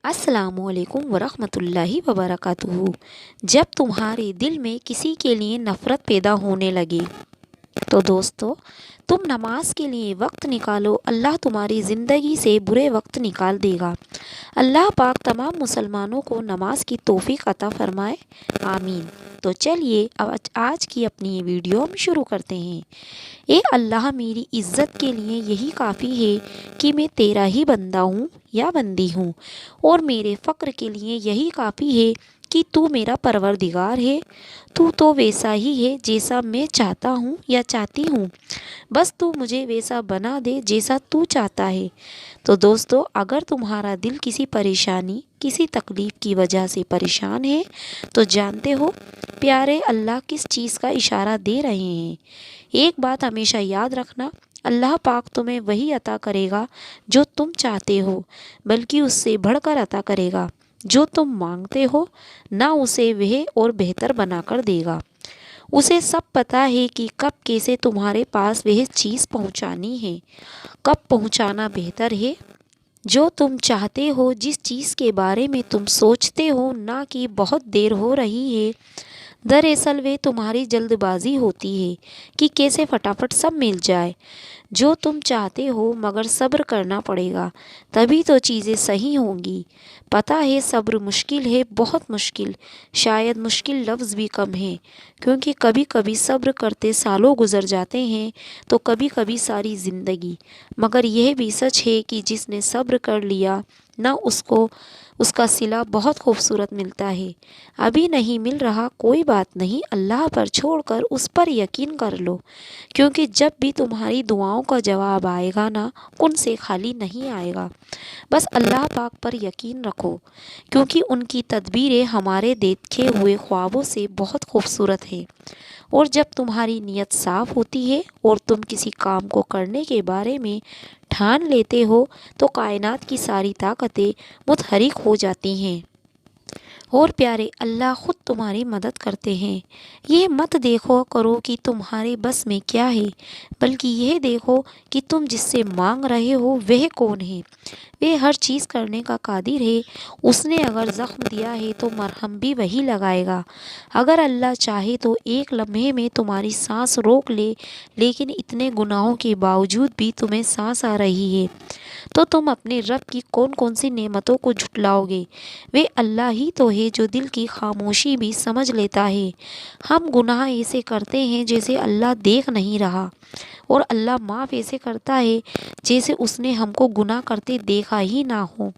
السلام علیکم ورحمۃ اللہ وبرکاتہ۔ جب تمہارے دل میں کسی کے لیے نفرت پیدا ہونے لگے تو دوستو، تم نماز کے لیے وقت نکالو، اللہ تمہاری زندگی سے برے وقت نکال دے گا۔ اللہ پاک تمام مسلمانوں کو نماز کی توفیق عطا فرمائے، آمین۔ تو چلیے آج کی اپنی ویڈیو ہم شروع کرتے ہیں۔ اے اللہ، میری عزت کے لیے یہی کافی ہے کہ میں تیرا ہی بندہ ہوں یا بندی ہوں، اور میرے فقر کے لیے یہی کافی ہے کہ تو میرا پروردگار ہے۔ تو ویسا ہی ہے جیسا میں چاہتا ہوں یا چاہتی ہوں، بس تو مجھے ویسا بنا دے جیسا تو چاہتا ہے۔ تو دوستو، اگر تمہارا دل کسی پریشانی، کسی تکلیف کی وجہ سے پریشان ہے تو جانتے ہو پیارے اللہ کس چیز کا اشارہ دے رہے ہیں۔ ایک بات ہمیشہ یاد رکھنا، اللہ پاک تمہیں وہی عطا کرے گا جو تم چاہتے ہو، بلکہ اس سے بڑھ کر عطا کرے گا۔ جو تم مانگتے ہو نہ اسے وہ اور بہتر بنا کر دے گا۔ اسے سب پتہ ہے کہ کب کیسے تمہارے پاس وہ چیز پہنچانی ہے، کب پہنچانا بہتر ہے۔ جو تم چاہتے ہو، جس چیز کے بارے میں تم سوچتے ہو نہ کہ بہت دیر ہو رہی ہے، دراصل وہ تمہاری جلد بازی ہوتی ہے کہ کیسے فٹافٹ سب مل جائے۔ جو تم چاہتے ہو مگر صبر کرنا پڑے گا، تبھی تو چیزیں صحیح ہوں گی۔ پتہ ہے صبر مشکل ہے، بہت مشکل، شاید مشکل لفظ بھی کم ہے، کیونکہ کبھی کبھی صبر کرتے سالوں گزر جاتے ہیں تو کبھی کبھی ساری زندگی۔ مگر یہ بھی سچ ہے کہ جس نے صبر کر لیا نہ اس کا صلہ بہت خوبصورت ملتا ہے۔ ابھی نہیں مل رہا کوئی بات نہیں، اللہ پر چھوڑ کر اس پر یقین کر لو، کیونکہ جب بھی تمہاری دعاؤں کا جواب آئے گا نا، کن سے خالی نہیں آئے گا۔ بس اللہ پاک پر یقین رکھو، کیونکہ ان کی تدبیریں ہمارے دیکھے ہوئے خوابوں سے بہت خوبصورت ہیں۔ اور جب تمہاری نیت صاف ہوتی ہے اور تم کسی کام کو کرنے کے بارے میں ٹھان لیتے ہو تو کائنات کی ساری طاقتیں متحرک ہو جاتی ہیں، اور پیارے اللہ خود تمہاری مدد کرتے ہیں۔ یہ مت دیکھو کرو کہ تمہارے بس میں کیا ہے، بلکہ یہ دیکھو کہ تم جس سے مانگ رہے ہو وہ کون ہے۔ وہ ہر چیز کرنے کا قادر ہے۔ اس نے اگر زخم دیا ہے تو مرہم بھی وہی لگائے گا۔ اگر اللہ چاہے تو ایک لمحے میں تمہاری سانس روک لے، لیکن اتنے گناہوں کے باوجود بھی تمہیں سانس آ رہی ہے تو تم اپنے رب کی کون کون سی نعمتوں کو جھٹلاؤ گے۔ وہ اللہ ہی تو ہے جو دل کی خاموشی بھی سمجھ لیتا ہے۔ ہم گناہ ایسے کرتے ہیں جیسے اللہ دیکھ نہیں رہا، اور اللہ معاف ایسے کرتا ہے جیسے اس نے ہم کو گناہ کرتے دیکھا ہی نہ ہو۔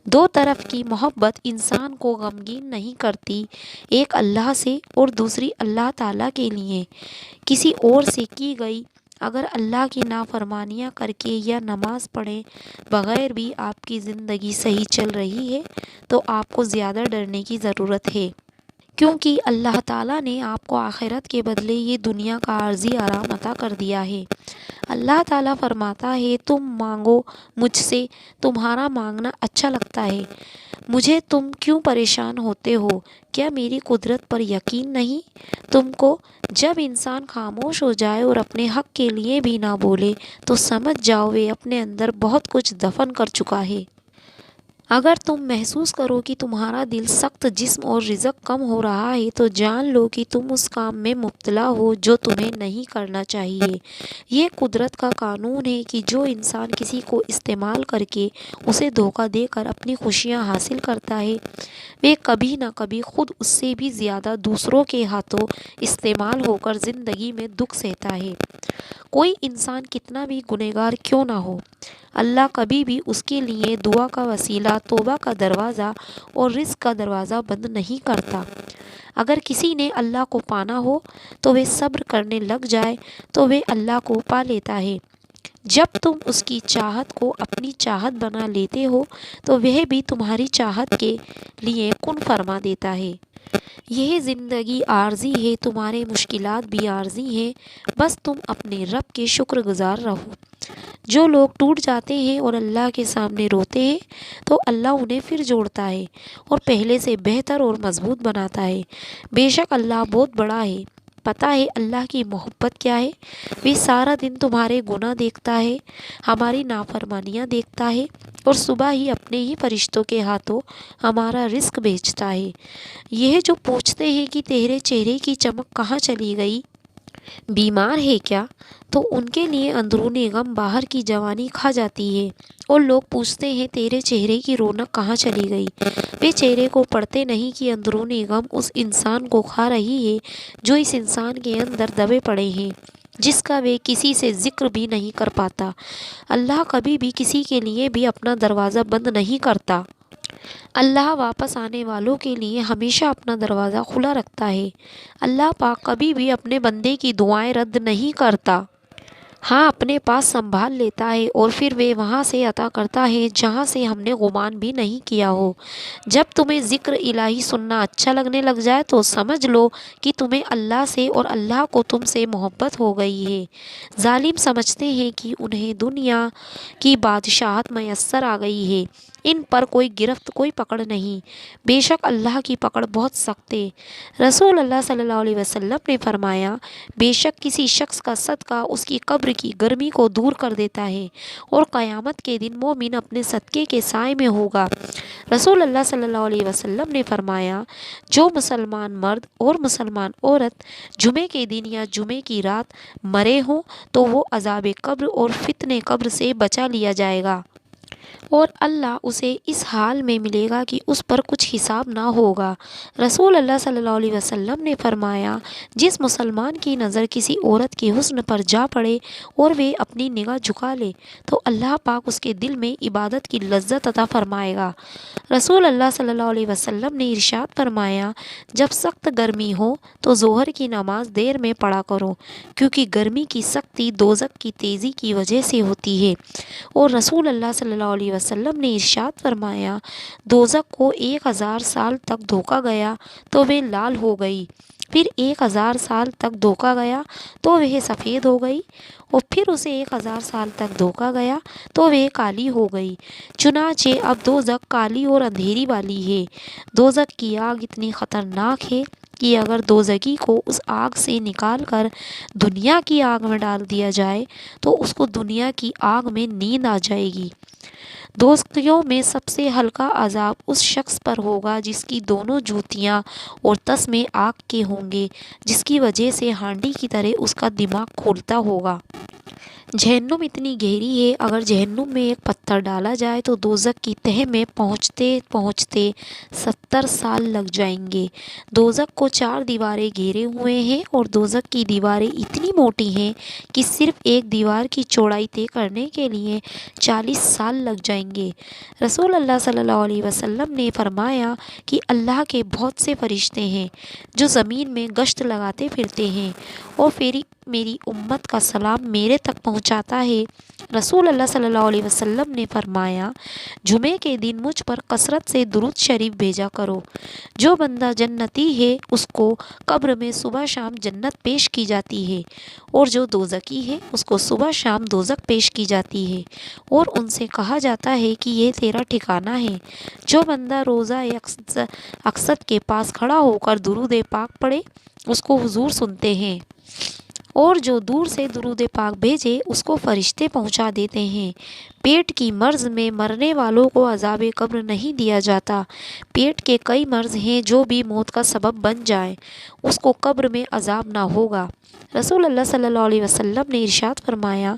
دو طرف کی محبت انسان کو غمگین نہیں کرتی، ایک اللہ سے اور دوسری اللہ تعالیٰ کے لیے کسی اور سے کی گئی۔ اگر اللہ کی نافرمانیاں کر کے یا نماز پڑھے بغیر بھی آپ کی زندگی صحیح چل رہی ہے تو آپ کو زیادہ ڈرنے کی ضرورت ہے، کیونکہ اللہ تعالیٰ نے آپ کو آخرت کے بدلے یہ دنیا کا عارضی آرام عطا کر دیا ہے۔ اللہ تعالیٰ فرماتا ہے، تم مانگو مجھ سے، تمہارا مانگنا اچھا لگتا ہے مجھے، تم کیوں پریشان ہوتے ہو؟ کیا میری قدرت پر یقین نہیں تم کو؟ جب انسان خاموش ہو جائے اور اپنے حق کے لیے بھی نہ بولے تو سمجھ جاؤ وہ اپنے اندر بہت کچھ دفن کر چکا ہے۔ اگر تم محسوس کرو کہ تمہارا دل سخت، جسم اور رزق کم ہو رہا ہے تو جان لو کہ تم اس کام میں مبتلا ہو جو تمہیں نہیں کرنا چاہیے۔ یہ قدرت کا قانون ہے کہ جو انسان کسی کو استعمال کر کے اسے دھوکہ دے کر اپنی خوشیاں حاصل کرتا ہے، وہ کبھی نہ کبھی خود اس سے بھی زیادہ دوسروں کے ہاتھوں استعمال ہو کر زندگی میں دکھ سہتا ہے۔ کوئی انسان کتنا بھی گنہگار کیوں نہ ہو، اللہ کبھی بھی اس کے لیے دعا کا وسیلہ، توبہ کا دروازہ اور رزق کا دروازہ بند نہیں کرتا۔ اگر کسی نے اللہ کو پانا ہو تو وہ صبر کرنے لگ جائے تو وہ اللہ کو پا لیتا ہے۔ جب تم اس کی چاہت کو اپنی چاہت بنا لیتے ہو تو وہ بھی تمہاری چاہت کے لیے کن فرما دیتا ہے۔ یہ زندگی عارضی ہے، تمہارے مشکلات بھی عارضی ہیں، بس تم اپنے رب کے شکر گزار رہو۔ جو لوگ ٹوٹ جاتے ہیں اور اللہ کے سامنے روتے ہیں تو اللہ انہیں پھر جوڑتا ہے اور پہلے سے بہتر اور مضبوط بناتا ہے۔ بے شک اللہ بہت بڑا ہے، پتہ ہے اللہ کی محبت کیا ہے؟ وہ سارا دن تمہارے گناہ دیکھتا ہے، ہماری نافرمانیاں دیکھتا ہے، اور صبح ہی اپنے ہی فرشتوں کے ہاتھوں ہمارا رزق بھیجتا ہے۔ یہ جو پوچھتے ہیں کہ تیرے چہرے کی چمک کہاں چلی گئی، بیمار ہے کیا؟ تو ان کے لیے اندرونی غم باہر کی جوانی کھا جاتی ہے، اور لوگ پوچھتے ہیں تیرے چہرے کی رونق کہاں چلی گئی، وہ چہرے کو پڑھتے نہیں کہ اندرونی غم اس انسان کو کھا رہی ہے جو اس انسان کے اندر دبے پڑے ہیں، جس کا وہ کسی سے ذکر بھی نہیں کر پاتا۔ اللہ کبھی بھی کسی کے لیے بھی اپنا دروازہ بند نہیں کرتا۔ اللہ واپس آنے والوں کے لیے ہمیشہ اپنا دروازہ کھلا رکھتا ہے۔ اللہ پاک کبھی بھی اپنے بندے کی دعائیں رد نہیں کرتا۔ ہاں، اپنے پاس سنبھال لیتا ہے اور پھر وہ وہاں سے عطا کرتا ہے جہاں سے ہم نے گمان بھی نہیں کیا ہو۔ جب تمہیں ذکر الہی سننا اچھا لگنے لگ جائے تو سمجھ لو کہ تمہیں اللہ سے اور اللہ کو تم سے محبت ہو گئی ہے۔ ظالم سمجھتے ہیں کہ انہیں دنیا کی بادشاہت میسر آ گئی ہے، ان پر کوئی گرفت کوئی پکڑ نہیں۔ بے شک اللہ کی پکڑ بہت سخت ہے۔ رسول اللہ صلی اللہ علیہ وسلم نے فرمایا، بے شک کسی شخص کا صدقہ اس کی قبر کی گرمی کو دور کر دیتا ہے، اور قیامت کے دن مومن اپنے صدقے کے سائے میں ہوگا۔ رسول اللہ صلی اللہ علیہ وسلم نے فرمایا، جو مسلمان مرد اور مسلمان عورت جمعے کے دن یا جمعے کی رات مرے ہوں تو وہ عذاب قبر اور فتنہ قبر سے بچا لیا جائے گا، اور اللہ اسے اس حال میں ملے گا کہ اس پر کچھ حساب نہ ہوگا۔ رسول اللہ صلی اللہ علیہ وسلم نے فرمایا، جس مسلمان کی نظر کسی عورت کے حسن پر جا پڑے اور وہ اپنی نگاہ جھکا لے تو اللہ پاک اس کے دل میں عبادت کی لذت عطا فرمائے گا۔ رسول اللہ صلی اللہ علیہ وسلم نے ارشاد فرمایا، جب سخت گرمی ہو تو ظہر کی نماز دیر میں پڑھا کرو، کیونکہ گرمی کی سختی دوزخ کی تیزی کی وجہ سے ہوتی ہے۔ اور رسول اللہ صلی اللہ علیہ وسلم نے ارشاد فرمایا، دوزخ کو 1000 سال تک دھوکا گیا تو وہ لال ہو گئی، پھر 1000 سال تک دھوکا گیا تو وہ سفید ہو گئی، اور پھر اسے 1000 سال تک دھوکا گیا تو وہ کالی ہو گئی۔ چنانچہ اب دوزخ کالی اور اندھیری والی ہے۔ دوزخ کی آگ اتنی خطرناک ہے کہ اگر دوزخی کو اس آگ سے نکال کر دنیا کی آگ میں ڈال دیا جائے تو اس کو دنیا کی آگ میں نیند آ جائے گی۔ دوزخیوں میں سب سے ہلکا عذاب اس شخص پر ہوگا جس کی دونوں جوتیاں اور تسمے آگ کے ہوں گے، جس کی وجہ سے ہانڈی کی طرح اس کا دماغ کھولتا ہوگا۔ جہنم اتنی گہری ہے، اگر جہنم میں ایک پتھر ڈالا جائے تو دوزخ کی تہہ میں پہنچتے پہنچتے 70 سال لگ جائیں گے۔ دوزخ کو 4 دیواریں گھیرے ہوئے ہیں، اور دوزخ کی دیواریں اتنی موٹی ہیں کہ صرف ایک دیوار کی چوڑائی طے کرنے کے لیے 40 سال لگ جائیں گے۔ رسول اللہ صلی اللہ علیہ وسلم نے فرمایا کہ اللہ کے بہت سے فرشتے ہیں جو زمین میں گشت لگاتے پھرتے ہیں، اور میری امت کا سلام میرے تک پہنچاتا ہے۔ رسول اللہ صلی اللہ علیہ وسلم نے فرمایا، جمعے کے دن مجھ پر کثرت سے درود شریف بھیجا کرو۔ جو بندہ جنتی ہے اس کو قبر میں صبح شام جنت پیش کی جاتی ہے، اور جو دوزخی ہے اس کو صبح شام دوزخ پیش کی جاتی ہے، اور ان سے کہا جاتا ہے کہ یہ تیرا ٹھکانہ ہے۔ جو بندہ روضہ اقصد کے پاس کھڑا ہو کر درود پاک پڑھے اس کو حضور سنتے ہیں، اور جو دور سے درود پاک بھیجے اس کو فرشتے پہنچا دیتے ہیں۔ پیٹ کی مرض میں مرنے والوں کو عذاب قبر نہیں دیا جاتا۔ پیٹ کے کئی مرض ہیں جو بھی موت کا سبب بن جائیں، اس کو قبر میں عذاب نہ ہوگا۔ رسول اللہ صلی اللہ علیہ وسلم نے ارشاد فرمایا،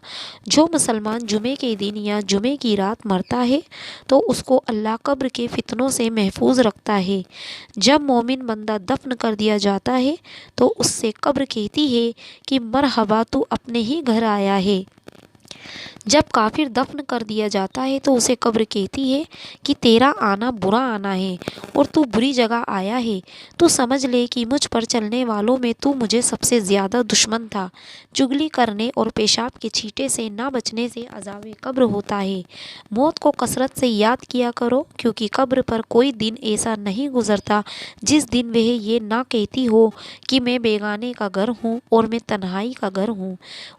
جو مسلمان جمعے کے دن یا جمعے کی رات مرتا ہے تو اس کو اللہ قبر کے فتنوں سے محفوظ رکھتا ہے۔ جب مومن بندہ دفن کر دیا جاتا ہے تو اس سے قبر کہتی ہے کہ مرحبا، تو اپنے ہی گھر آیا ہے۔ جب کافر دفن کر دیا جاتا ہے تو اسے قبر کہتی ہے کہ تیرا آنا برا آنا ہے اور تو بری جگہ آیا ہے، تو سمجھ لے کہ مجھ پر چلنے والوں میں تو مجھے سب سے زیادہ دشمن تھا۔ چگلی کرنے اور پیشاب کے چھینٹے سے نہ بچنے سے عذاب قبر ہوتا ہے۔ موت کو کثرت سے یاد کیا کرو، کیونکہ قبر پر کوئی دن ایسا نہیں گزرتا جس دن وہ یہ نہ کہتی ہو کہ میں بیگانے کا گھر ہوں، اور میں تنہائی کا گھر ہوں،